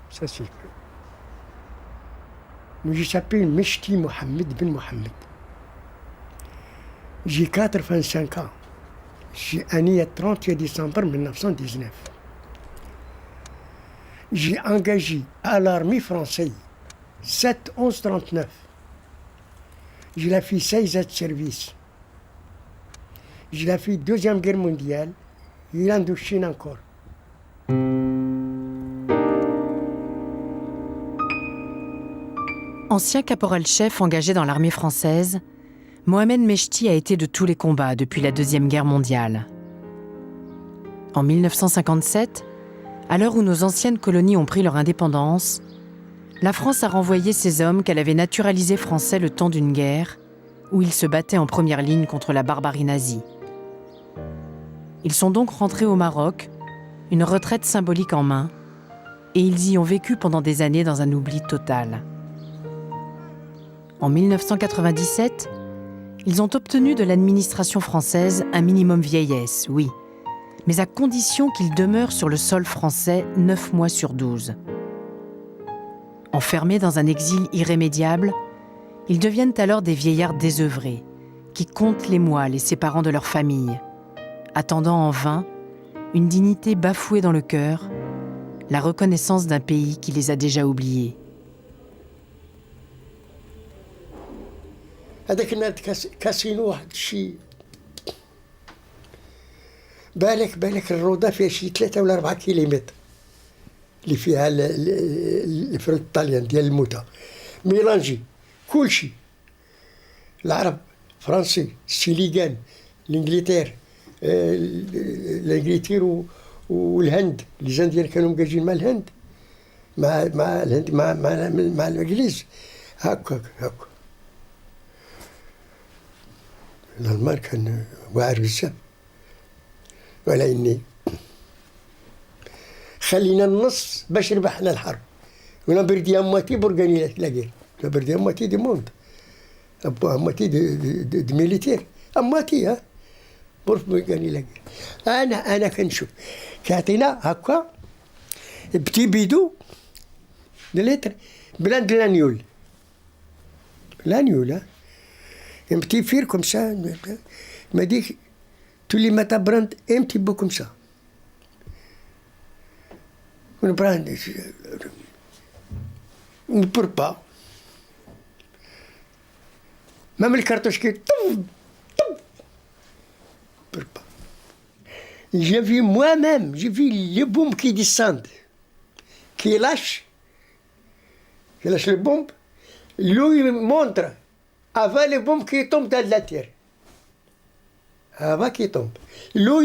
Ça c'est que. Nous, je s'appelle Meshti Mohamed Ben Mohamed. J'ai 85 ans. J'ai né le 31 décembre 1919. J'ai engagé à l'armée française 7-11-39. J'ai fait 16 ans de service. J'ai fait la Deuxième Guerre mondiale et l'Indochine encore. Ancien caporal-chef engagé dans l'armée française, Mohamed Meshti a été de tous les combats depuis la Deuxième Guerre mondiale. En 1957, à l'heure où nos anciennes colonies ont pris leur indépendance, la France a renvoyé ces hommes qu'elle avait naturalisés français le temps d'une guerre où ils se battaient en première ligne contre la barbarie nazie. Ils sont donc rentrés au Maroc, une retraite symbolique en main, et ils y ont vécu pendant des années dans un oubli total. En 1997, ils ont obtenu de l'administration française un minimum vieillesse, oui, mais à condition qu'ils demeurent sur le sol français 9 mois sur 12. Enfermés dans un exil irrémédiable, ils deviennent alors des vieillards désœuvrés, qui comptent les mois les séparant de leur famille, attendant en vain une dignité bafouée dans le cœur, la reconnaissance d'un pays qui les a déjà oubliés. هذاك النهار كاسينو واحد الشيء بالك الروضه فيها شي 3 ولا 4 كيلومتر اللي فيها الفرد الطاليان ديال الموتى ميلانجي كلشي العرب فرنسي السيليغان الانجليتير الانجليتير والهند لي زانديان كانوا مقاجين مع الهند مع الهند مع الانجليز هكا الألمان كان واعر بزاف ولا إني خلينا النص باش ربحنا الحرب ولا بردي أماتي برقاني لاقير لا بردي أماتي دي موند أماتي دي ميليتير أماتي ها برف برقاني لاقير أنا كنشوف كاتينا هكا بتي بيدو دليتر بلان لانيول ها un petit fil comme ça, il m'a dit tous les matins prendre un petit peu comme ça. On prend, on ne peut pas. Même les cartouches qui on ne peut pas. J'ai vu moi-même, j'ai vu les bombes qui descendent, qui lâchent les bombes, lui montre. Avant les bombes qui tombent dans la terre. Avant qu'ils tombent. L'eau,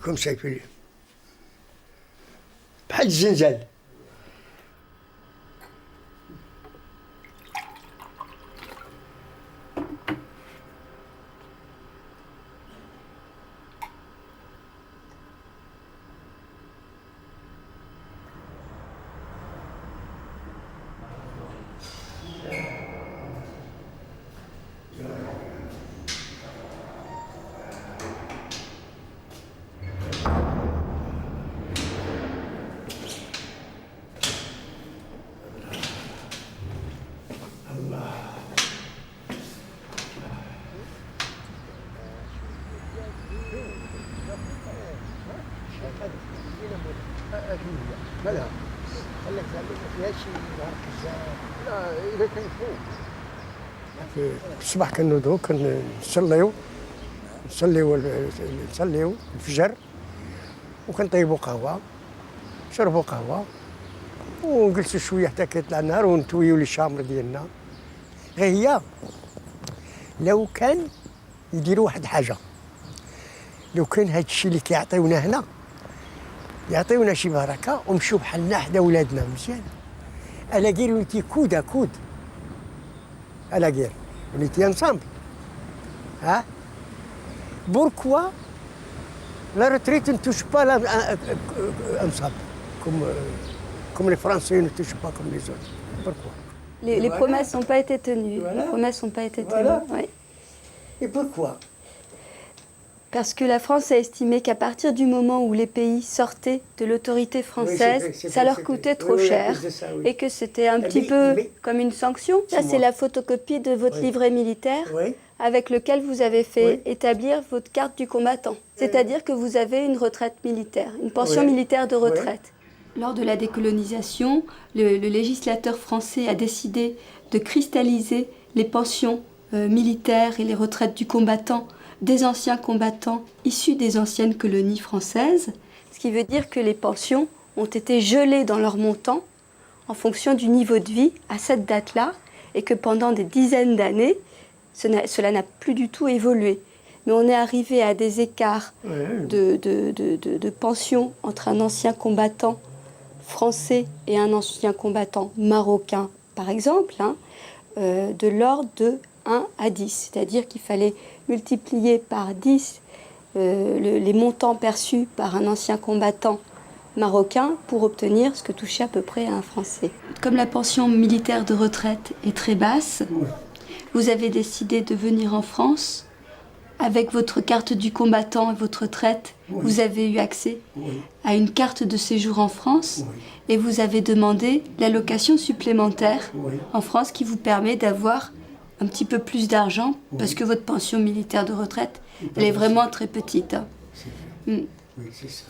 comme ça, il fait. Pas de zinzal. لا خليك فيها شي نهار بزاف لا اذا كان فوق في الصباح كنوضو كنصليو الفجر وكنطيبوا قهوه نشربوا قهوه ونجلسوا شويه حتى كيطلع النهار ونتويو لي الشامر ديالنا. غير هي لو كان يديروا واحد حاجه، لو كان هاد الشيء اللي كيعطيونا هنا يعطيونا شي بركه ومشيو بحالنا حدا ولادنا مزيان. الا غير ونتي كود الا غير ونتي انصامبل ها بوركوا لا retraite ne touche pas ensemble comme les Français ne touchent pas comme les autres. Pourquoi? Les promesses n'ont pas été tenues. Voilà. Les promesses n'ont pas été tenues. Voilà. Oui. Et pourquoi? Parce que la France a estimé qu'à partir du moment où les pays sortaient de l'autorité française, ça leur coûtait trop cher et que c'était un petit peu comme une sanction. Ça, c'est la photocopie de votre livret militaire avec lequel vous avez fait établir votre carte du combattant. C'est-à-dire que vous avez une retraite militaire, une pension militaire de retraite. Lors de la décolonisation, le législateur français a décidé de cristalliser les pensions militaires et les retraites du combattant des anciens combattants issus des anciennes colonies françaises, ce qui veut dire que les pensions ont été gelées dans leur montant en fonction du niveau de vie à cette date-là et que pendant des dizaines d'années, cela n'a plus du tout évolué. Mais on est arrivé à des écarts de pension entre un ancien combattant français et un ancien combattant marocain, par exemple, de l'ordre de 1 à 10. C'est-à-dire qu'il fallait multiplier par 10 les montants perçus par un ancien combattant marocain pour obtenir ce que touchait à peu près un Français. Comme la pension militaire de retraite est très basse, vous avez décidé de venir en France. Avec votre carte du combattant et votre retraite, vous avez eu accès à une carte de séjour en France et vous avez demandé l'allocation supplémentaire en France qui vous permet d'avoir un petit peu plus d'argent parce que votre pension militaire de retraite, elle est vraiment très petite. Oui, c'est ça.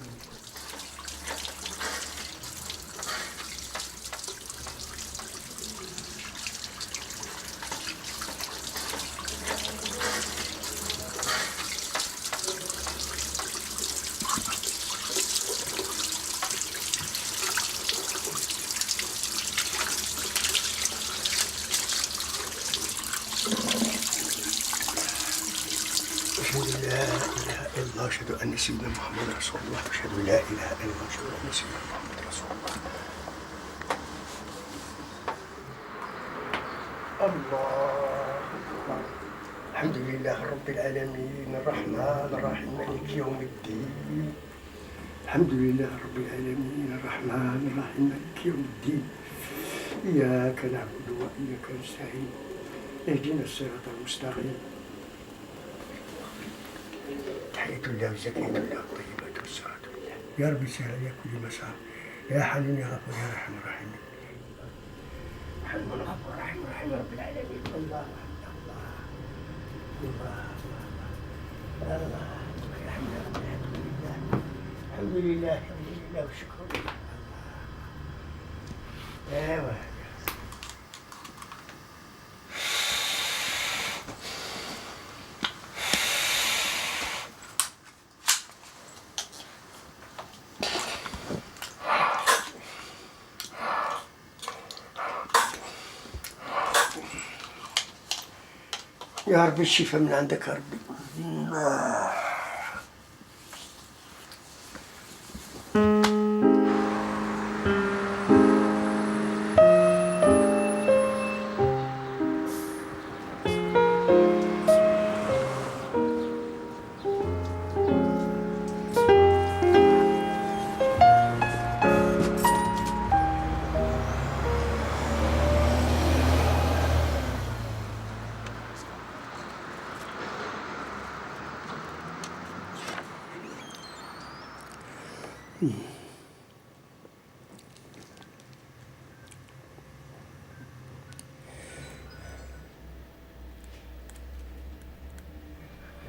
أشهد أن سيدنا محمد رسول الله أشهد لا إله إلا الله أشهد أن سيدنا محمد رسول الله الله الحمد لله رب العالمين الرحمن الرحيم مالك يوم الدين الحمد لله رب العالمين الرحمن الرحيم مالك يوم الدين إياك نعبد وإياك نستعين اهدنا الصراط المستقيم تحية الله وزكاة الله الطيبات والصلاة الله يا رب سهل يا كل مسار يا حليم يا غفور يا رحمن الرحيم حليم غفور رحيم رحيم رب العالمين الله الله الله الله الله الحمد لله الحمد لله والشكر لله الله يا رب الشفاء من عندك يا ربي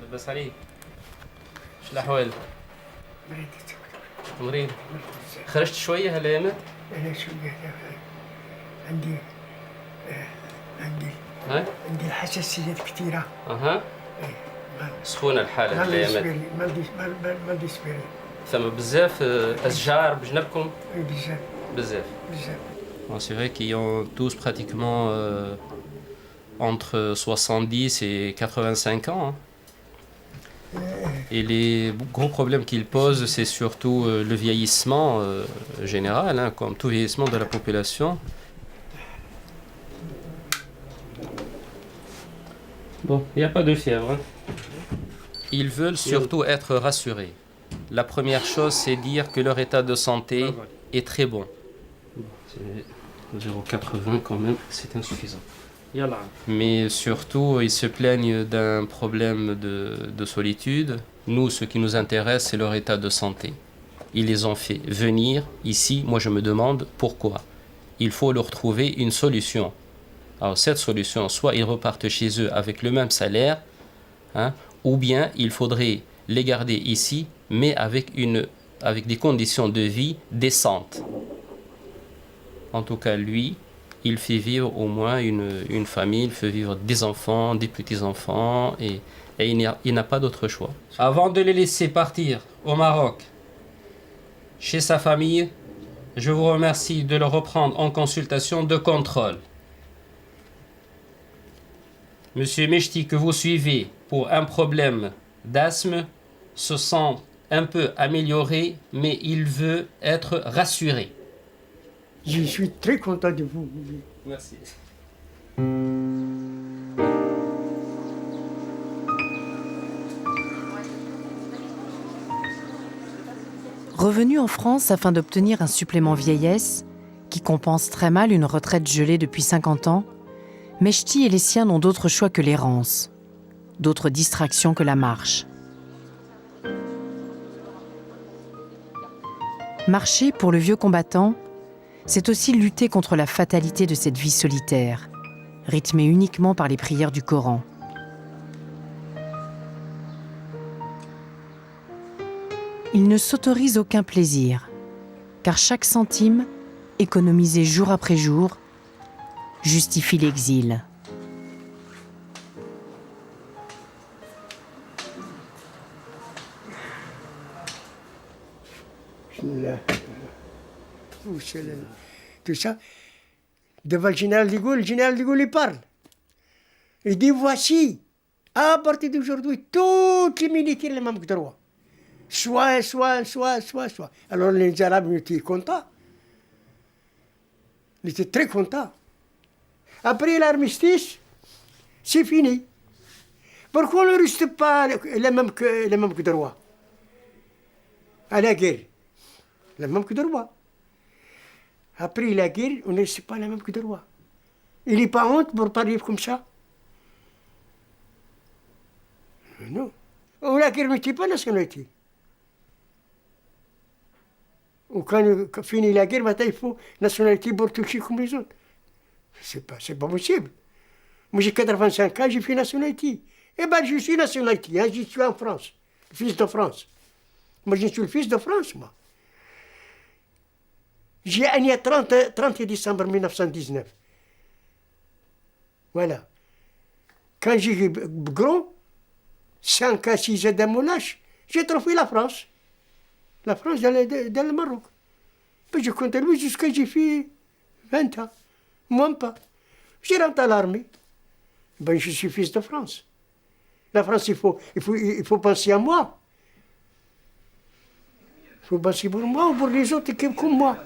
لبس عليك شو الأحوال؟ مريض خرجت شوية هالأيامات؟ أنا شوية عندي عندي الحساسيات كثيرة سخونة الحالة هالأيامات ما عندي سبيري ثم بزاف أشجار بجنبكم؟ بزاف C'est vrai qu'ils ont tous pratiquement entre 70 et 85 ans. Hein. Et les gros problèmes qu'ils posent, c'est surtout le vieillissement général, hein, comme tout vieillissement de la population. Bon, il n'y a pas de fièvre. Hein. Ils veulent surtout être rassurés. La première chose, c'est dire que leur état de santé est très bon. 0,80 quand même, c'est insuffisant. Mais surtout, ils se plaignent d'un problème de solitude. Nous, ce qui nous intéresse, c'est leur état de santé. Ils les ont fait venir ici. Moi, je me demande pourquoi. Il faut leur trouver une solution. Alors, cette solution, soit ils repartent chez eux avec le même salaire, hein, ou bien il faudrait les garder ici, mais avec des conditions de vie décentes. En tout cas, lui, il fait vivre au moins une famille, il fait vivre des enfants, des petits-enfants, et il n'a pas d'autre choix. Avant de les laisser partir au Maroc, chez sa famille, je vous remercie de le reprendre en consultation de contrôle. Monsieur Mechti, que vous suivez pour un problème d'asthme, se sent un peu amélioré, mais il veut être rassuré. Je suis très content de vous. Merci. Revenu en France afin d'obtenir un supplément vieillesse, qui compense très mal une retraite gelée depuis 50 ans, Mechti et les siens n'ont d'autre choix que l'errance, d'autres distractions que la marche. Marcher, pour le vieux combattant, c'est aussi lutter contre la fatalité de cette vie solitaire, rythmée uniquement par les prières du Coran. Il ne s'autorise aucun plaisir, car chaque centime, économisé jour après jour, justifie l'exil. Tout ça, devant le général de Gaulle il parle. Il dit voici, à partir d'aujourd'hui, tous les militaires ont les mêmes droits. Soit. Alors les Arabes étaient contents. Ils étaient très contents. Après l'armistice, c'est fini. Pourquoi on ne reste pas les mêmes droits à la guerre? Les mêmes droits. Après la guerre, on ne reste pas les mêmes droits. Il n'est pas honte pour parler comme ça? Non. La guerre n'était pas nationalité. Ou quand finit la guerre, maintenant il faut nationalité pour toucher comme les autres. C'est pas possible. Moi j'ai 85 ans, j'ai fait nationalité. Eh bien je suis nationalité, hein, je suis en France, fils de France. Moi je suis le fils de France, moi. J'ai né le 30 décembre 1919. Voilà. Quand j'ai grand, 5 à 6 ans de mon âge, j'ai trouvé la France. La France dans le Maroc. Puis je continue jusqu'à j'ai fait 20 ans. Même pas. Je rentre à l'armée. Ben, je suis fils de France. La France, il faut penser à moi. Il faut penser pour moi ou pour les autres qui sont comme moi.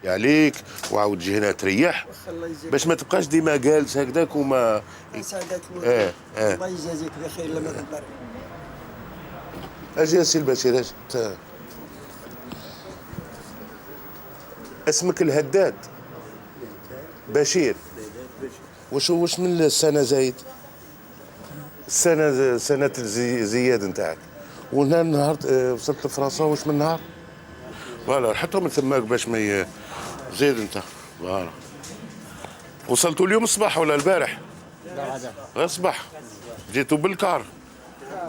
عليك وعاود تجي هنا تريح باش ما تبقاش ديما جالس هكذاك وما سعادة الله يجازيك بخير لما تبارك. اجي يا سي البشير اجي اسمك الهداد بشير واش من السنه زايد سنه زياد نتاعك وهنا النهار وصلت لفرنسا واش من نهار فوالا حطهم من ثماك باش ما زيد انت فوالا وصلتوا اليوم الصباح ولا البارح؟ لا غير الصباح جيتوا بالكار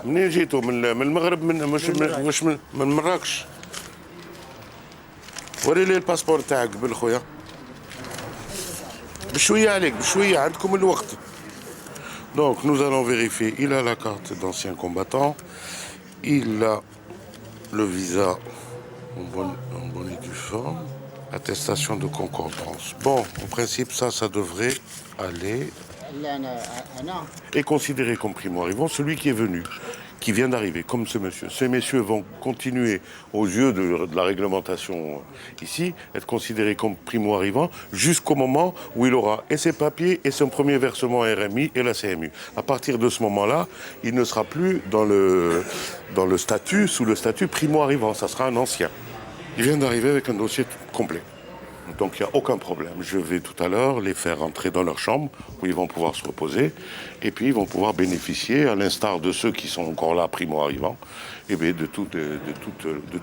منين جيتوا من المغرب من مراكش وري لي الباسبور تاعك قبل خويا بشويه عليك بشويه عندكم الوقت. Donc nous allons vérifier, il a la carte d'ancien combattant, il a le visa en bonne et due forme, attestation de concordance. Bon, en principe ça devrait aller et considéré comme primo-arrivant celui qui est venu, qui vient d'arriver, comme ce monsieur. Ces messieurs vont continuer, aux yeux de la réglementation ici, être considérés comme primo-arrivants jusqu'au moment où il aura et ses papiers et son premier versement RMI et la CMU. À partir de ce moment-là, il ne sera plus dans le statut, sous le statut primo-arrivant, ça sera un ancien. Il vient d'arriver avec un dossier complet. Donc il n'y a aucun problème. Je vais tout à l'heure les faire entrer dans leur chambre où ils vont pouvoir se reposer et puis ils vont pouvoir bénéficier, à l'instar de ceux qui sont encore là, primo-arrivants, et bien de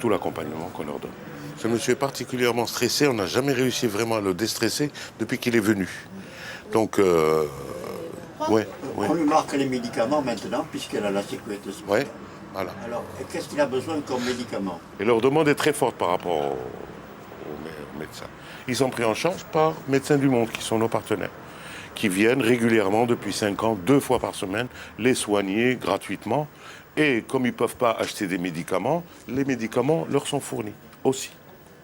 tout l'accompagnement qu'on leur donne. Ce monsieur est particulièrement stressé, on n'a jamais réussi vraiment à le déstresser depuis qu'il est venu. Donc, ouais. On lui marque les médicaments maintenant puisqu'elle a la sécurité sociale. Ouais, voilà. Alors, qu'est-ce qu'il a besoin comme médicaments? Et leur demande est très forte par rapport aux médecins. Ils sont pris en charge par Médecins du Monde, qui sont nos partenaires, qui viennent régulièrement depuis 5 ans, 2 fois par semaine, les soigner gratuitement. Et comme ils ne peuvent pas acheter des médicaments, les médicaments leur sont fournis aussi,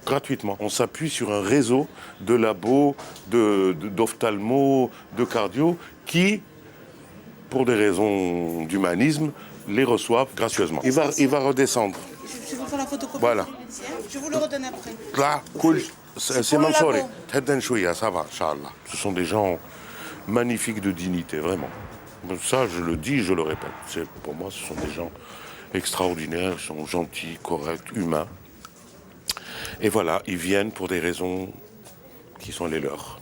gratuitement. On s'appuie sur un réseau de labos, d'ophtalmo, de cardio, qui, pour des raisons d'humanisme, les reçoivent gracieusement. Il va redescendre. Je vous fais la photocopie. Voilà. Je vous le redonne après. Là, cool. C'est Mansouri. Ça va, Inch'Allah. Ce sont des gens magnifiques de dignité, vraiment. Ça, je le dis, je le répète. Pour moi, ce sont des gens extraordinaires, ils sont gentils, corrects, humains. Et voilà, ils viennent pour des raisons qui sont les leurs.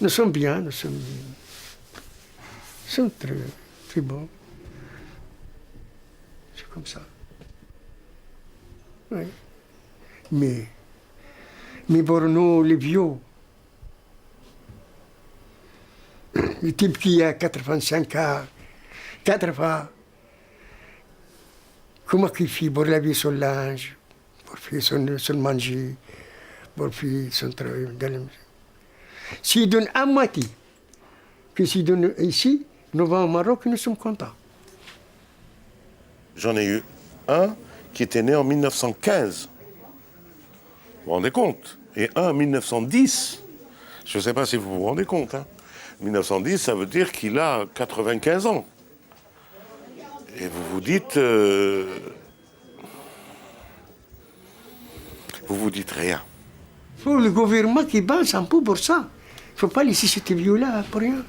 Nous sommes bien, nous sommes très, très bons. C'est comme ça. Oui. Mais pour nous, les vieux, le type qui a 85 ans, 80, comment il fait pour laver son linge, pour faire son manger, pour faire son travail dans la maison. S'il donne à moitié, que s'il donne ici, nous allons au Maroc et nous sommes contents. J'en ai eu un qui était né en 1915. Vous vous rendez compte? Et un en 1910. Je ne sais pas si vous vous rendez compte. 1910, ça veut dire qu'il a 95 ans. Et vous vous dites... vous vous dites rien. Il faut le gouvernement qui pense un peu pour ça. Il ne faut pas laisser cette vieux-là pour rien.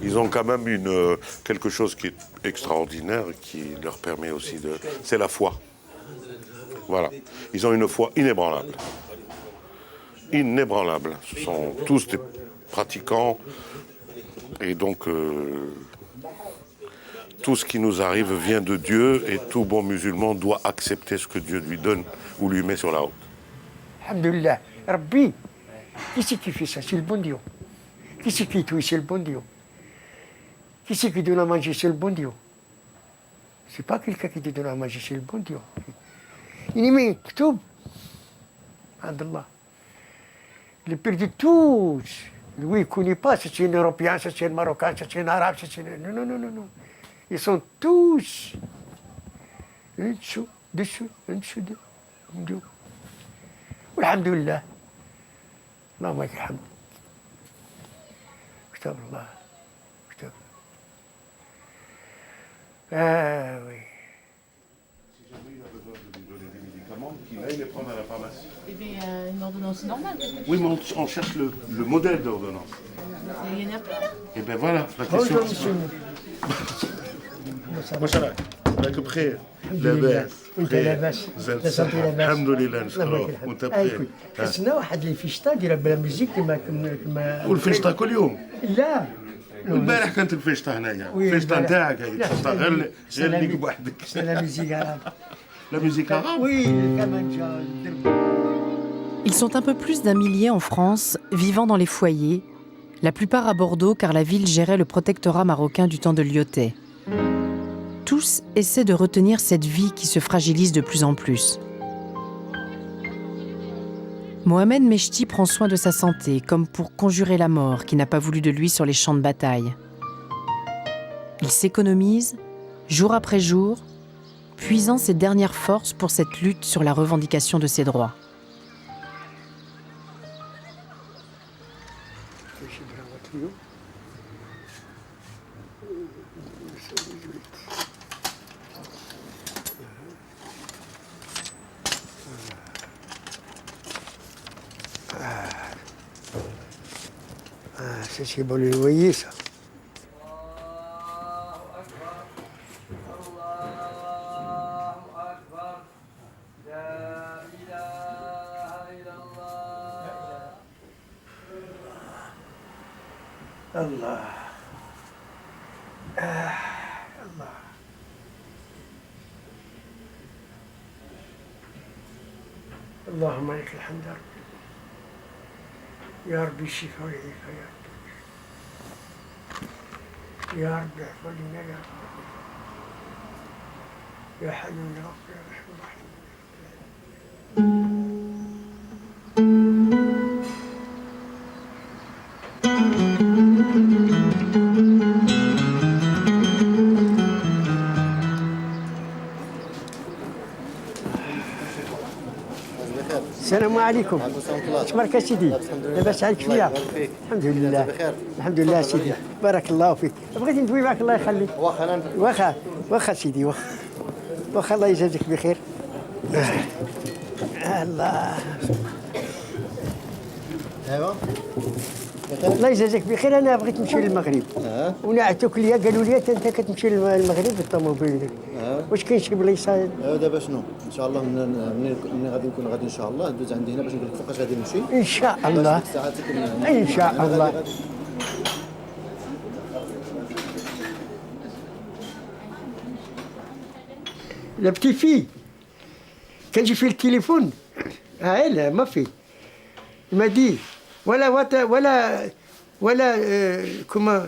Ils ont quand même quelque chose qui est extraordinaire, qui leur permet aussi de... C'est la foi. Voilà. Ils ont une foi inébranlable. Inébranlable. Ce sont tous des pratiquants. Et donc, tout ce qui nous arrive vient de Dieu et tout bon musulman doit accepter ce que Dieu lui donne ou lui met sur la route. Alhamdulillah. Rabbi, qui c'est qui fait ça? C'est le bon Dieu. Qui c'est qui touille? C'est le bon Dieu. Qui c'est qui donne à manger? C'est le bon Dieu. C'est pas quelqu'un qui te donne à manger, c'est le bon Dieu. Il met tout. Alhamdulillah. Le pire de tous, Lui, il ne connaît pas si c'est un Européen, si c'est un Marocain, si c'est un Arabe, si c'est un... Non, non, non, non, non. Ils sont tous en dessous, en dessous d'eux. Alhamdulillah. Allahumma lak alhamd. Kitab Allah. Kitab. Ah oui. Si jamais il a besoin de lui donner des médicaments, qu'il aille les prendre à la pharmacie. Eh bien, une ordonnance normale. Oui, mais on cherche le modèle d'ordonnance. Il y en a plus, là. Et bien voilà, la question. Bonjour, monsieur. Mashallah, راك بخير لاباس وانت بخير. لاباس زاد لا صافي الصحة لاباس الحمد لله الله نشكروه يبارك وانت الحمد. بخير حسنا واحد اللي فيشتا دير بلا ميوزيك كما والفيشطة كل يوم لا والبارح كانت الفيشطة هنايا وي، الفيشطة البارح. نتاعك هذه لا، الفيشطة غير ليك بوحدك سي لا ميوزيك عرب لا ميوزيك عرب وي الكمانجا الدرب. Ils sont un peu plus d'un millier en France, vivant dans les foyers, la plupart à Bordeaux car la ville gérait le protectorat marocain du temps de Lyautey. Tous essaient de retenir cette vie qui se fragilise de plus en plus. Mohamed Mechti prend soin de sa santé, comme pour conjurer la mort qui n'a pas voulu de lui sur les champs de bataille. Il s'économise, jour après jour, puisant ses dernières forces pour cette lutte sur la revendication de ses droits. Ça c'est pour le loyer ça. Allah. Allah. اللهم لك الحمد يا رب. يا رب الشفاء والعافية يا رب. يا رب احفظنا يا رب. يا حي يا رب يا رحمن الرحيم. السلام عليكم. تبارك يا سيدي. لاباس عليك شويه؟ الحمد لله. الحمد لله سيدي. بارك الله فيك. بغيتي ندوي معك الله يخليك. واخا سيدي واخا الله يجازيك بخير. الله. ايوا الله يجازيك بخير. انا بغيت نمشي للمغرب ونعتوك ليا قالوا لي انت كتمشي للمغرب بالطوموبيل ديالك. واش كاين شي بلايصه؟ ايوا دابا شنو ان شاء الله من غادي نكون غادي ان شاء الله دوز عندي هنا باش نقول لك فوقاش غادي نمشي ان شاء الله. ان شاء الله. La petite fille, quand j'ai fait le téléphone, à elle, ma fille, il m'a dit, voilà, comment,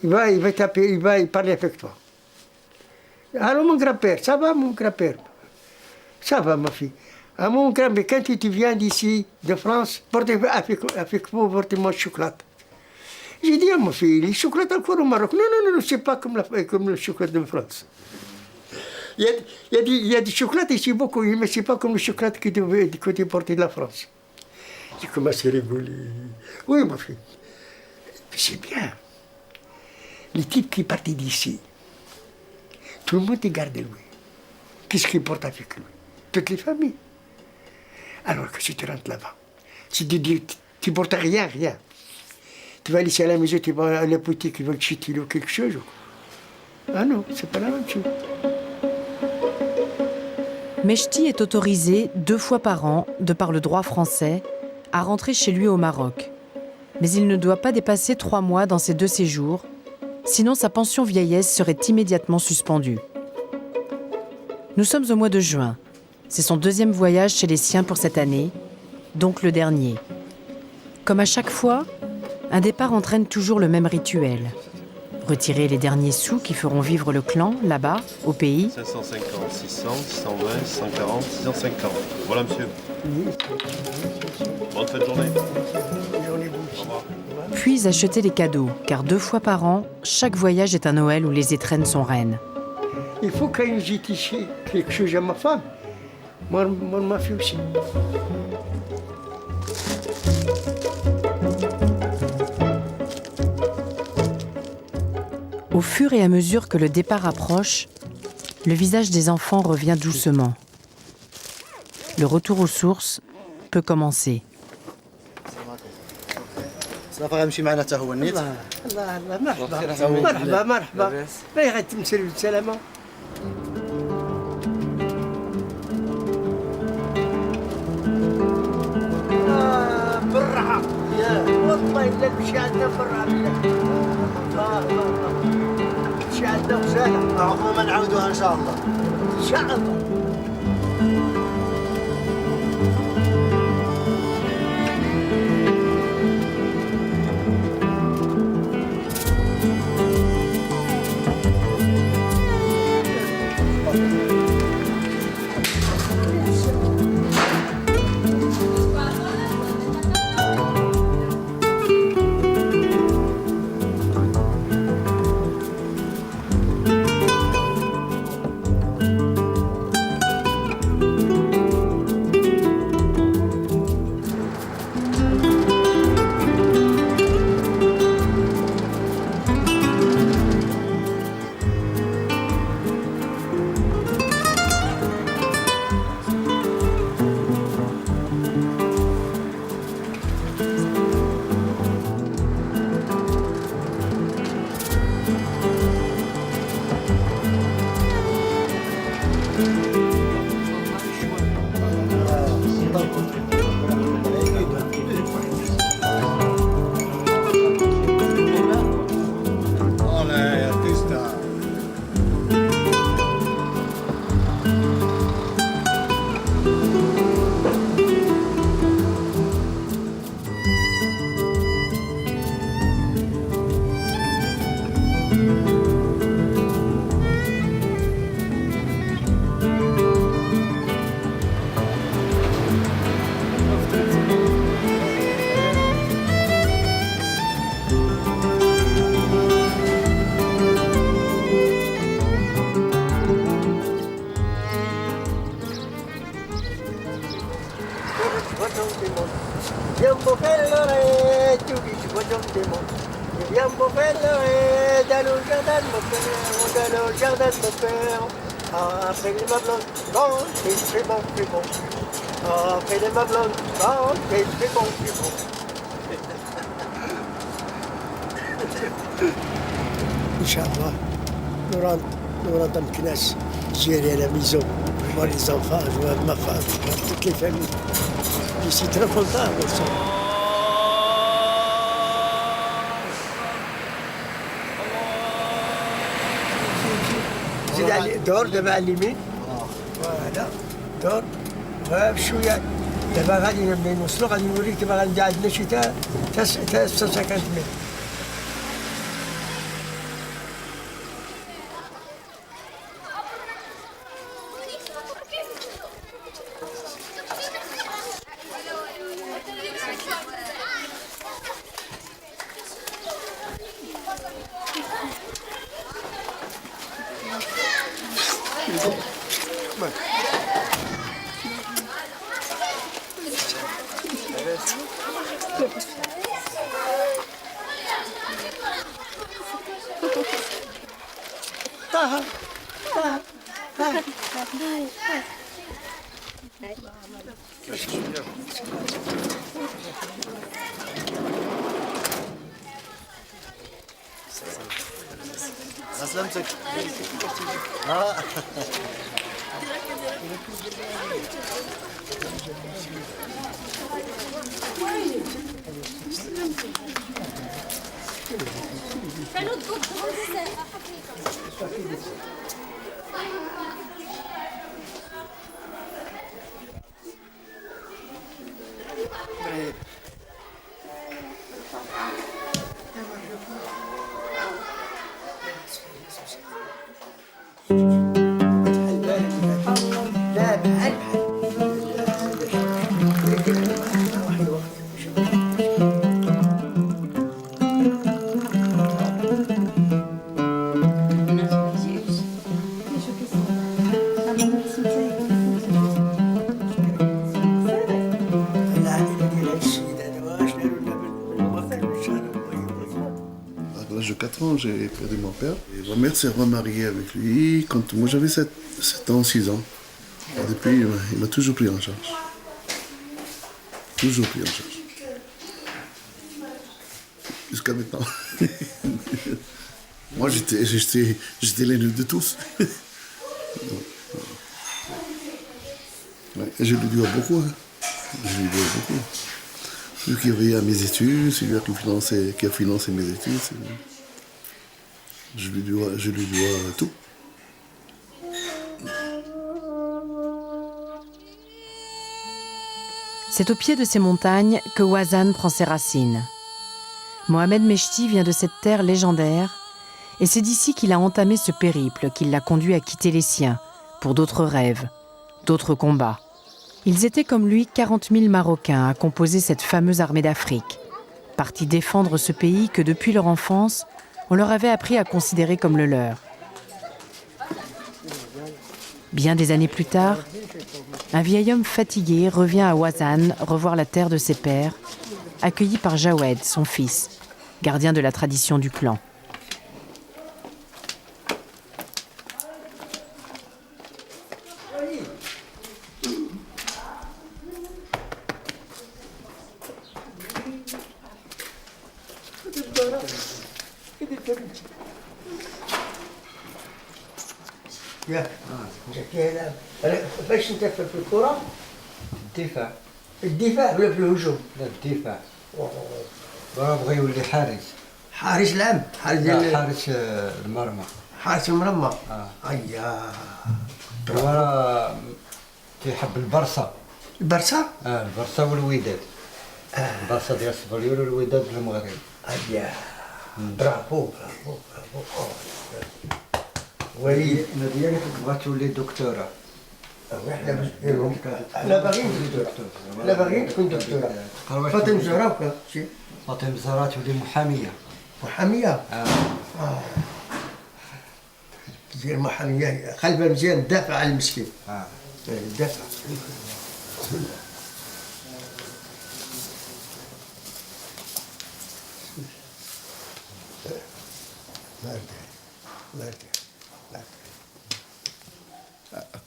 il va taper, il va parler avec toi. Alors mon grand-père, ça va mon grand-père? Ça va ma fille. Ah, mon grand-père, quand tu viens d'ici, de France, avec vous, portez-moi chocolat. J'ai dit à ma fille, le chocolat encore au Maroc. Non, c'est pas comme le chocolat de France. Il y a du chocolat ici beaucoup, mais c'est pas comme le chocolat qui du côté porté de la France. J'ai commencé à rigoler. Oui, ma fille. C'est bien. Les types qui partent d'ici, tout le monde te garde lui. Qu'est-ce qu'il porte avec lui? Toutes les familles. Alors que si tu rentres là-bas, si tu dis, tu portes rien. Tu vas laisser à la maison, tu vas à la boutique, ils vont te chuter ou quelque chose. Ah non, c'est pas la même chose. Mechti est autorisé 2 fois par an, de par le droit français, à rentrer chez lui au Maroc. Mais il ne doit pas dépasser 3 mois dans ces 2 séjours, sinon sa pension vieillesse serait immédiatement suspendue. Nous sommes au mois de juin. C'est son 2e voyage chez les siens pour cette année, donc le dernier. Comme à chaque fois, un départ entraîne toujours le même rituel. Retirer les derniers sous qui feront vivre le clan, là-bas, au pays. 550, 600, 620, 640, 650. Voilà, monsieur. Bonne fin de journée. Bonne journée. Au revoir. puis acheter les cadeaux, car 2 fois par an, chaque voyage est un Noël où les étrennes sont reines. Il faut qu'elle jette ici quelque chose à ma femme. Moi, ma fille aussi. Au fur et à mesure que le départ approche, le visage des enfants revient doucement. Le retour aux sources peut commencer. صافا غنمشي معنا حتى هو النيت الله مرحبا باغي غتمثل بالسلامة. بالراحة والله إلا نمشي عندنا بالراحة نمشي عندنا وسهلة. عقبال ما نعاودوها ان شاء الله. إن شاء الله. Viens faire l'oreille, tu dis je vois dans tes mots. Viens faire l'oreille, dans le jardin de mon père, dans le jardin de mon père. Après les ma blonde, bon, c'est bon, c'est bon. Après les ma blonde, bon, c'est bon, c'est bon. Inch'Allah, nous rentrons en classe. J'irai à la maison, je vois les enfants, je vois ma femme, je vois toutes les familles. Je suis très content de ça. زيد دور دابا اليمين فوالا دور بشويه دابا غادي نوصلوا غادي نوريك دابا غادي عندنا شي تا 50 متر. سلامتك. l'âge de 4 ans, j'ai perdu mon père. Et ma mère s'est remariée avec lui quand moi j'avais 7 ans, 6 ans. Et depuis, il m'a toujours pris en charge. Toujours pris en charge. Jusqu'à maintenant. Moi, j'étais l'aîné de tous. Ouais, et je lui dois beaucoup. Hein. Je lui dois beaucoup. Lui qui a veillé à mes études, c'est lui qui a financé mes études. Je lui dois tout. C'est au pied de ces montagnes que Ouazzane prend ses racines. Mohamed Mechti vient de cette terre légendaire et c'est d'ici qu'il a entamé ce périple qui l'a conduit à quitter les siens pour d'autres rêves, d'autres combats. Ils étaient comme lui 40 000 Marocains à composer cette fameuse armée d'Afrique, partis défendre ce pays que depuis leur enfance, on leur avait appris à considérer comme le leur. Bien des années plus tard, un vieil homme fatigué revient à Ouazzane revoir la terre de ses pères, accueilli par Jawed, son fils, gardien de la tradition du clan. باش انت في الكره؟ الدفاع. الدفاع ولا في الهجوم؟ لا الدفاع. بغى يولي حارس. حارس العام؟ حارس المرمى. حارس المرمى؟ ايا. هو تيحب البرصه. البرصه؟ البرصه والوداد. البرصه ديال السبريور والوداد ديال المغرب. ايا. برافو برافو برافو. وليد انا ديالي بغات تولي دكتوره. احنا باغيين دكتوره. احنا باغيين تكون دكتوره. فاطمه الزهراء ولا شي؟ فاطمه الزهراء تولي محاميه. محاميه؟ دير محاميه قلبها مزيان تدافع على المسكين. تدافع.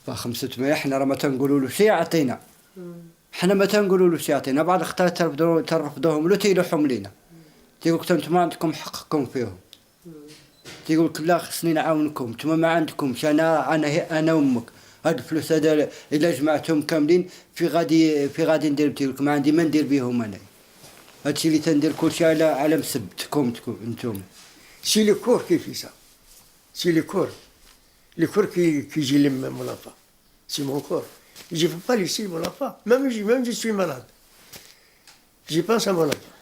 با 500 حنا راه ما تنقولوا له شي يعطينا. حنا ما تنقولوا له شي يعطينا، بعض الخطات ترفضوهم له تيلوحهم لينا. تيقول لك نتوما عندكم حقكم فيهم. تيقول لك لا خصني نعاونكم، نتوما ما عندكمش، انا وامك. هاد الفلوس هذا الا جمعتهم كاملين في غادي ندير، تيقول لك ما عندي ما ندير بهم انا. هادشي اللي تندير كلشي على مسبتكم نتوما. سي لو كور كيفيسا. سي لو كور. Le corps qui j'ai mon enfant, c'est mon corps. Je ne veux pas laisser mon enfant, même je suis malade. Je pense à mon enfant.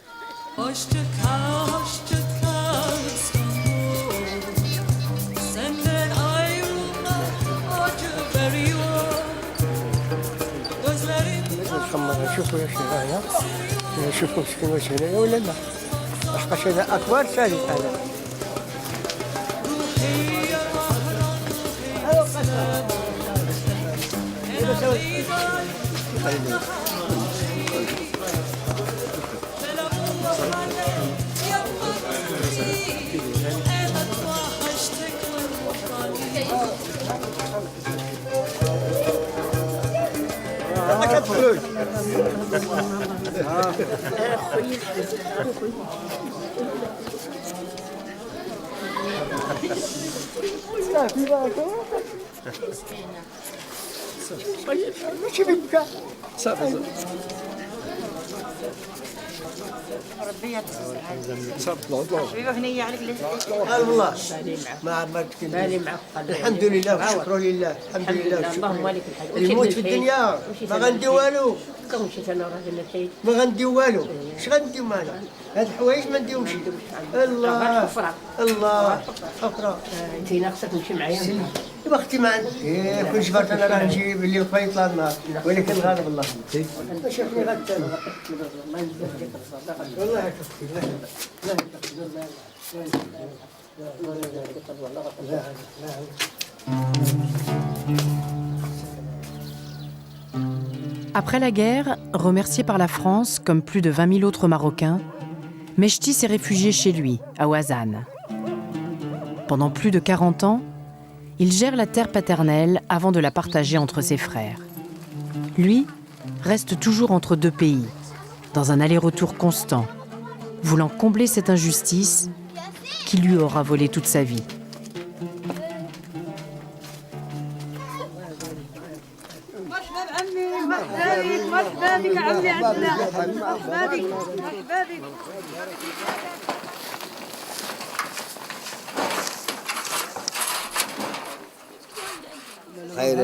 شوفوا يا شرايا شوفوا مسكين واش هنايا ولا لا لحقاش هذا اكبر ثالث هذا ماشي بكا صافي ربي هنية عليك الله ما عمرك الحمد لله والشكر لله الحمد لله اللهم لك الحمد الموت في الدنيا ما غندي والو ما غندي والو اش غندي معنا هاد الحوايج ما نديهمش الله الله حفره انت خصك تمشي معايا دابا اختي ما عندي كل جبرت انا راه نجيب اللي الخيط يطلع النهار ولكن غالب الله شافني غدا والله Après la guerre, remercié par la France, comme plus de 20 000 autres Marocains, Mechti s'est réfugié chez lui, à Ouazzane. Pendant plus de 40 ans, il gère la terre paternelle avant de la partager entre ses frères. Lui reste toujours entre deux pays, dans un aller-retour constant, voulant combler cette injustice qui lui aura volé toute sa vie.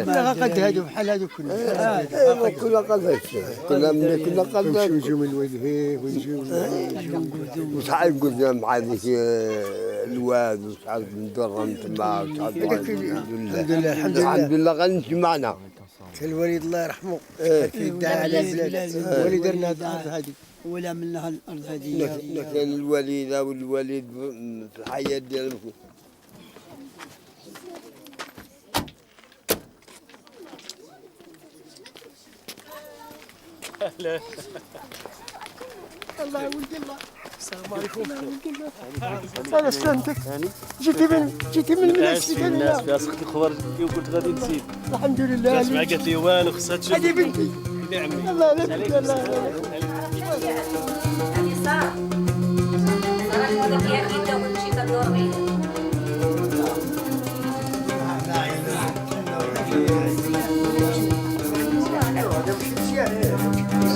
كنا قد هادو بحال هادو كنا كنا قد كنا قد نمشيو من الوجهيه ونجيو وشحال قلنا مع ذيك الواد وشحال ندرهم تما وشحال الحمد لله غنجمعنا. كان الوالد الله يرحمه دعا على البلاد الوالد درنا هاد الارض هادي ولا عملنا هاد الارض هادي. كان الوالده والوالد في الحياه ديالهم. لا الله يا ولدي الله. السلام عليكم. انا سلامتك. جيتي من الناس في سقت الخبر وقلت غادي نسيت. الحمد لله. جات معايا قالت لي والو خصها تشوف. هذه بنتي. يا عمي. الله لا بنتي الله. هذه ساره. ساره ولك يا كيدا ونمشي تدور بيه.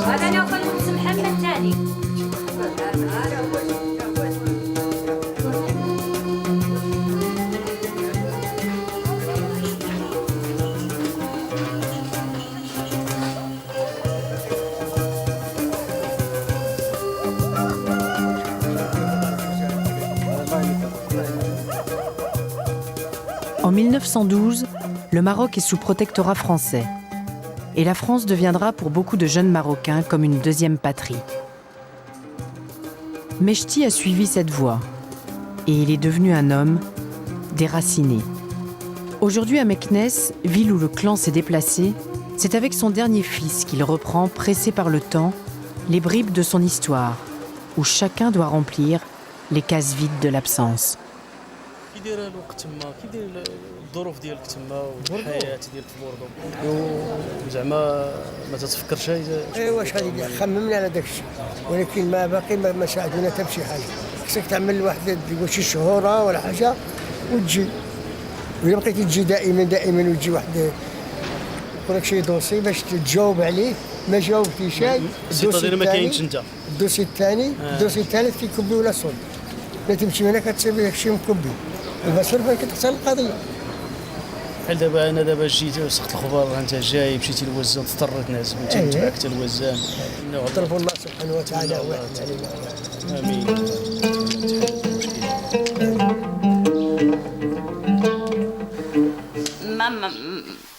هذا ناخذ اسم محمد الثاني. En 1912, le Maroc est sous protectorat français. Et la France deviendra pour beaucoup de jeunes Marocains comme une deuxième patrie. Mechti a suivi cette voie et il est devenu un homme déraciné. Aujourd'hui à Meknès, ville où le clan s'est déplacé, c'est avec son dernier fils qu'il reprend, pressé par le temps, les bribes de son histoire, où chacun doit remplir les cases vides de l'absence. كي داير الوقت تما كي داير الظروف ديالك تما والحياه ديالك في بوردو وزعما ما تتفكرش ايوا واش غادي ندير خممنا على داك الشيء ولكن ما باقي ما ساعدونا حتى بشي حاجه خصك تعمل واحد شي شهوره ولا حاجه وتجي وإلا بقيتي تجي دائما وتجي واحد يقول لك شي دوسي باش تجاوب عليه ما جاوبتيش الدوسي ما كاينش انت الدوسي الثاني الدوسي الثالث كيكبي ولا صون لا تمشي هنا كتسيب داك الشيء مكبي المسؤول كتحصل القضيه. بحال دابا انا جيت وسقت الخبر انت جاي مشيتي للوزان اضطريت نعزم انت تبعك حتى الوزان نعترف الله سبحانه وتعالى واحد علينا. امين.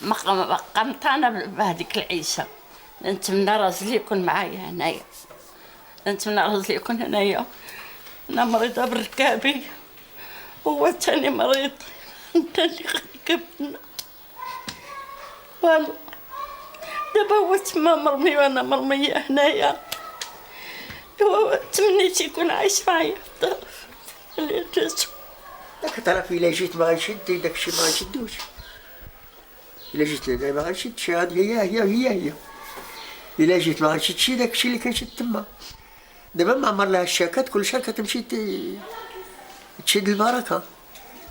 ما قمطانه بهذيك العيشه. نتمنى راجلي يكون معايا هنايا. نتمنى راجلي يكون هنايا. انا مريضه بالركابي هو ثاني مريض انت اللي كبتنا والو دابا هو تما مرمي وانا مرميه هنايا. هو تمنيت يكون عايش معايا في الدار اللي جاتو. داك الطرف الا جيت ما غنشد داك الشيء ما غنشدوش. الا جيت لهنا ما غنشدش هذه هي الا جيت ما غنشدش داك الشيء اللي كنشد تما. دابا ما عمر لها الشاكات كل شهر كتمشي تشد البركه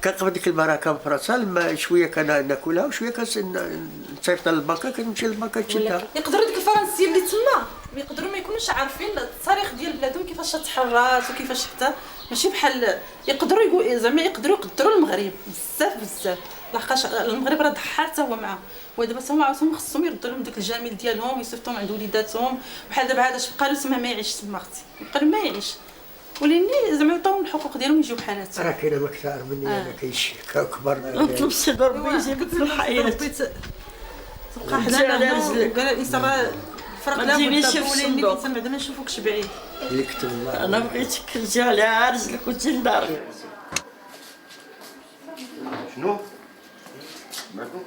كنقبض ديك البركه بفراسها لما شويه كناكلها وشويه كنصيفط للبنكه كنمشي للبنكه تشدها. يقدروا ديك الفرنسيين اللي تما يقدروا ما يكونوش عارفين التاريخ ديال بلادهم كيفاش تحرات وكيفاش حتى ماشي بحال يقدروا زعما يقدروا المغرب بزاف لحقاش المغرب راه ضحى حتى هو معاه ودابا هما عاوتاني خصهم يردوا لهم داك الجميل ديالهم ويصيفطوهم عند وليداتهم بحال دابا هذا بقى له تما ما يعيش تما اختي بقى له ما يعيش وليني زعما يعطيوهم الحقوق ديالهم يجيو بحالاتهم. راه كاينه مكثار مني ما كاينش كبر نطلب سيدي ربي يجيبك في الحياه تبقى حدانا قال الانسان راه فرق لا بد الانسان بعدا ما نشوفوكش بعيد. يكتب الله. انا بغيتك تجي على رجلك وتجي لدارك. شنو؟ معكم؟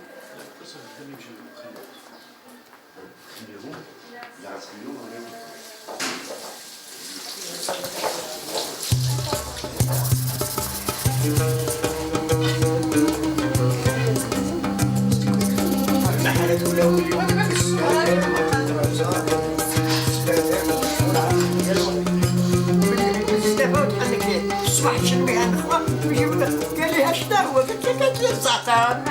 الصباح تشميها الخوة ويجيب قال لي شنو هو؟ قلت لي الزعتر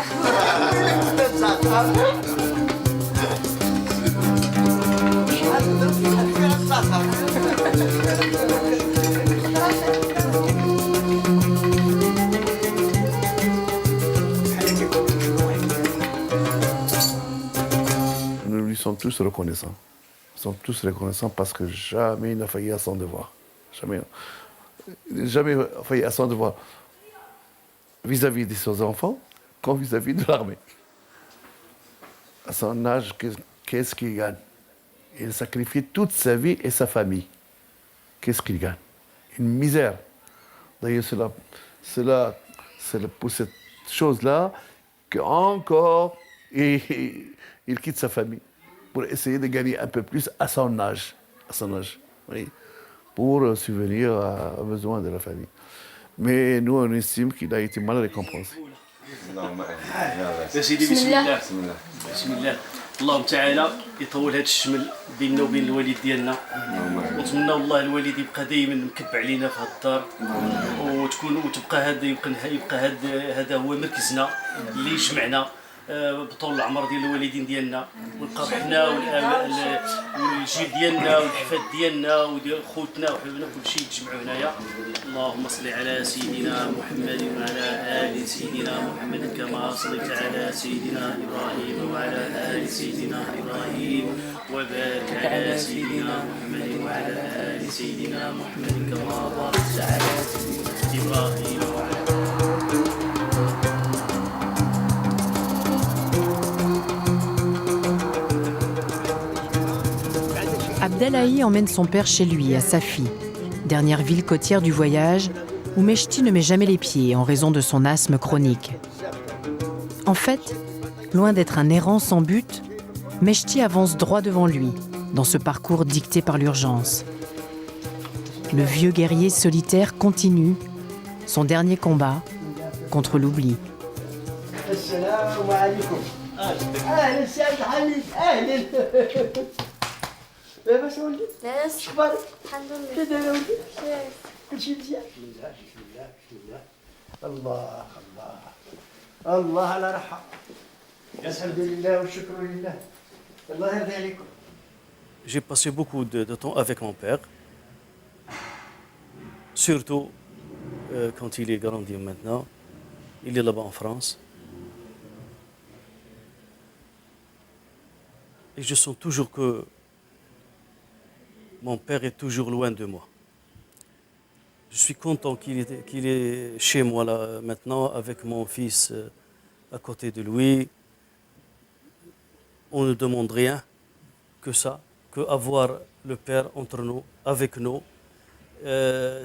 الزعتر Nous lui sommes tous reconnaissants. Nous sommes tous reconnaissants parce que jamais il n'a failli à son devoir. Jamais failli à son devoir vis-à-vis de ses enfants comme vis-à-vis de l'armée. À son âge, qu'est-ce qu'il gagne? Il sacrifie toute sa vie et sa famille. Qu'est-ce qu'il gagne? Une misère. D'ailleurs, c'est pour cette chose-là qu'encore il quitte sa famille pour essayer de gagner un peu plus à son âge. Oui, pour subvenir aux besoins de la famille. Mais nous, on estime qu'il a été mal récompensé. بسم الله اللهم تعالى يطول هذا الشمل بيننا وبين الوالد ديالنا ونتمنى الله الوالد يبقى دائما مكب علينا في هذه الدار وتبقى هذا هو مركزنا اللي يجمعنا بطول العمر ديال الوالدين ديالنا ونبقى حنا والجيل ديالنا والحفاد ديالنا وديال خوتنا وحبابنا كلشي يتجمعوا هنايا. اللهم صل على سيدنا محمد وعلى ال سيدنا محمد كما صليت على سيدنا ابراهيم وعلى ال سيدنا ابراهيم وبارك على سيدنا محمد وعلى ال سيدنا محمد كما باركت على سيدنا ابراهيم وعلى Abdelahi emmène son père chez lui, à Safi, dernière ville côtière du voyage, où Mechti ne met jamais les pieds en raison de son asthme chronique. En fait, loin d'être un errant sans but, Mechti avance droit devant lui, dans ce parcours dicté par l'urgence. Le vieux guerrier solitaire continue son dernier combat contre l'oubli. لاباس ولدي؟ لاباس. شخبارك؟ الحمد لله. كي دايره ولدي؟ كلشي مزيان؟ بسم الله بسم الله بسم الله. الله الله الله على راحة. الحمد لله والشكر لله. الله يرضي عليكم. J'ai passé beaucoup de temps avec mon père, surtout quand il est grandi maintenant. Il est là-bas en France. Et je sens toujours que mon père est toujours loin de moi. Je suis content qu'il est chez moi là maintenant avec mon fils à côté de lui. On ne demande rien que ça, que avoir le père entre nous, avec nous.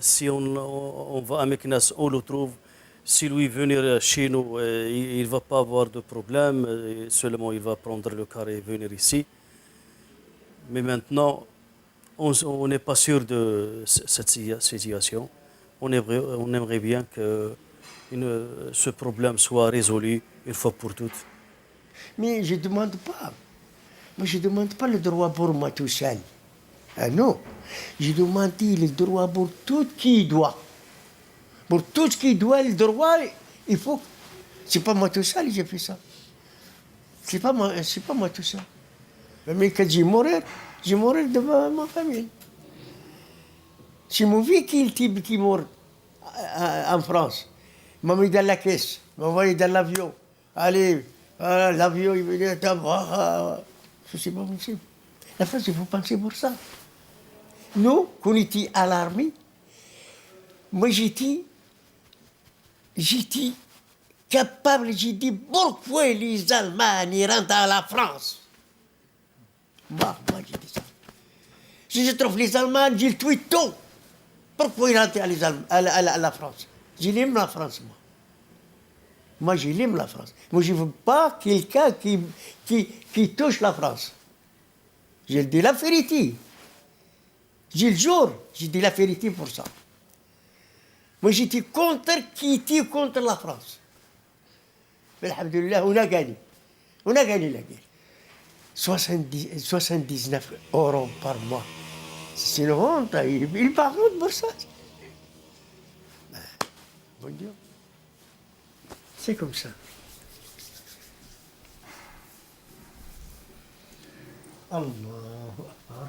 Si on va à Meknès, on le trouve. Si lui venir chez nous, il ne va pas avoir de problème. Seulement, il va prendre le car et venir ici. Mais maintenant, on n'est pas sûr de cette situation. On aimerait bien que ce problème soit résolu une fois pour toutes. Mais je ne demande pas. Moi, je ne demande pas le droit pour moi tout seul. Ah non. Je demande le droit pour tout qui doit. Pour tout ce qui doit, le droit, il faut. C'est pas moi tout seul, j'ai fait ça. C'est pas moi tout seul. Mais quand j'ai mourir devant ma famille. C'est mon vie qui mort en France. Il m'a mis dans la caisse, il m'a envoyé dans l'avion. Allez, l'avion, il venait d'avoir. C'est pas possible. La France, il faut penser pour ça. Nous, quand on était à l'armée, moi j'étais capable, j'ai dit pourquoi les Allemands rentrent à la France. Moi j'ai dit ça. Si je trouve les Allemands, je le tue tout. Pourquoi ils rentrent à la France? Je l'aime la France, moi. Moi, je l'aime la France. Moi, je ne veux pas quelqu'un qui touche la France. Je dis la vérité. Je le jure, je dis la vérité pour ça. Moi, j'étais contre la France. Mais alhamdoulilah, on a gagné. On a gagné la guerre. 79 € par mois. C'est une honte. Il parle pour ça. faut le dire. C'est comme ça. الله أكبر.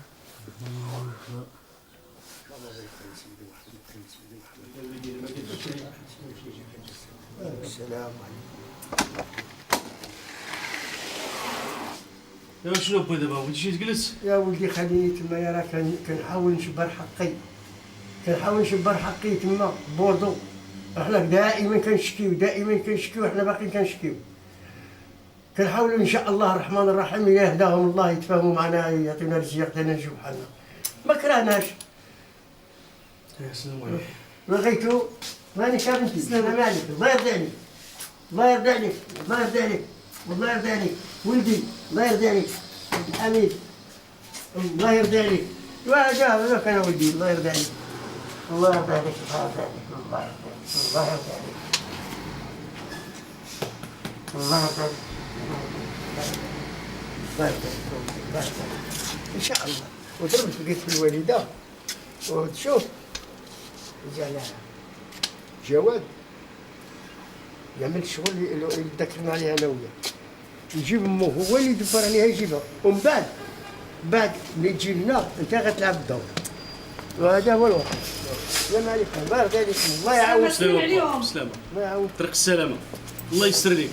السلام عليكم. يا شنو با دابا ولدي شي تجلس؟ يا ولدي خليني تما، يا راه كنحاول نشبر حقي، كنحاول نشبر حقي تما بوردو. احنا دائما كنشكيو، احنا باقيين كنشكيو. كنحاولوا ان شاء الله الرحمن الرحيم الا يهداهم الله يتفاهموا معنا، يعطيونا رزق حتى نجيو بحالنا. ما كرهناش. السلام عليكم. بغيتو راني كابنتي. السلام عليكم. الله يرضي عليك، الله يرضي عليك، الله يرضي عليك، والله يرضي عليك ولدي، الله يرضي عليك حميد، الله يرضي عليك. وجا كان ولدي، الله يرضي عليك، الله يرضي عليك، الله يرضي عليك، الله يرضي عليك، الله يرضي عليك، الله يرضي عليك، الله يرضي عليك ان شاء الله. وضربت لقيت في الوالده وتشوف جا جواد يعمل الشغل اللي ذكرنا عليه انا وياه، يجيب امه هو اللي يدبر عليها يجيبها، ومن بعد ملي تجي لنا انت غتلعب الدور. وهذا هو الوقت. السلام عليكم، الله يرضي عليكم، الله يعاون. سلامة سلامة، الله يعاون. طريق السلامة، الله يسر ليك.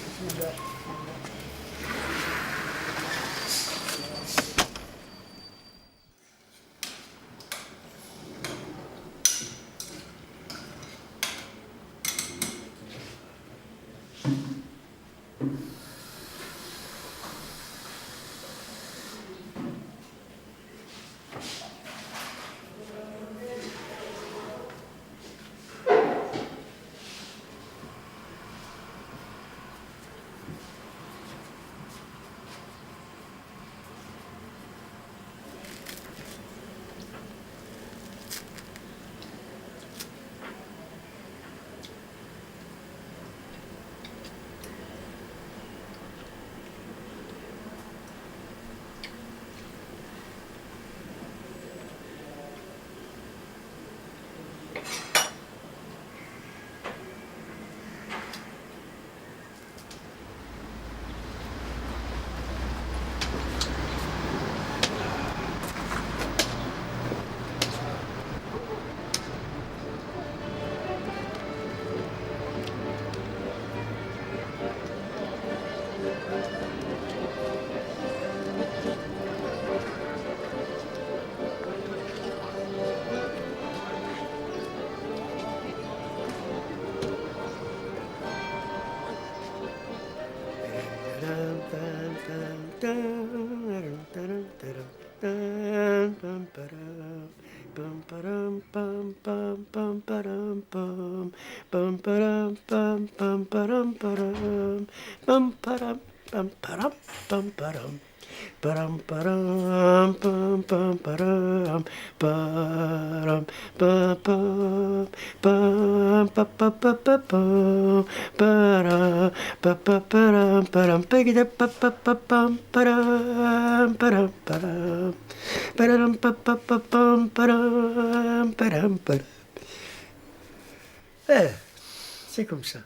سي كوم سا.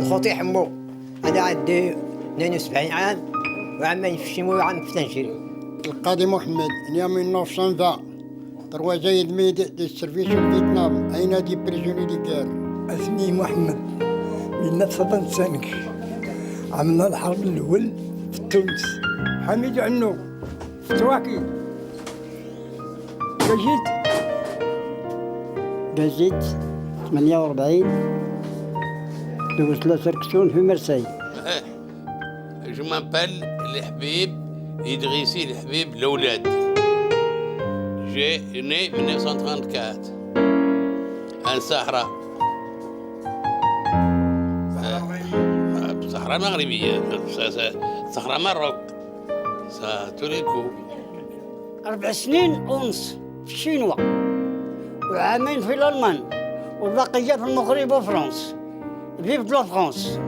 خوتي حمو، انا عندي 72 عام وعماني في الشمو وعام في تنجري. القاضي محمد انا 1920 3 ميد دي سيرفيس فيتنام اين دي بريزوني دي غير. اسمي محمد 1965 عملنا الحرب الاول في تونس. حميد عنو في تواكي. جيت 48 دوزت لا سيركسيون في مرسي. جو مابيل الحبيب إدريسي الحبيب الأولاد. جي ني 1934 ان صحراء صحراء مغربية، صحراء مروك توريكو. 4 سنين ونص في الشينوا وعامين في الألمان والبقية في المغرب وفرنسا. فيف لا فرنسا.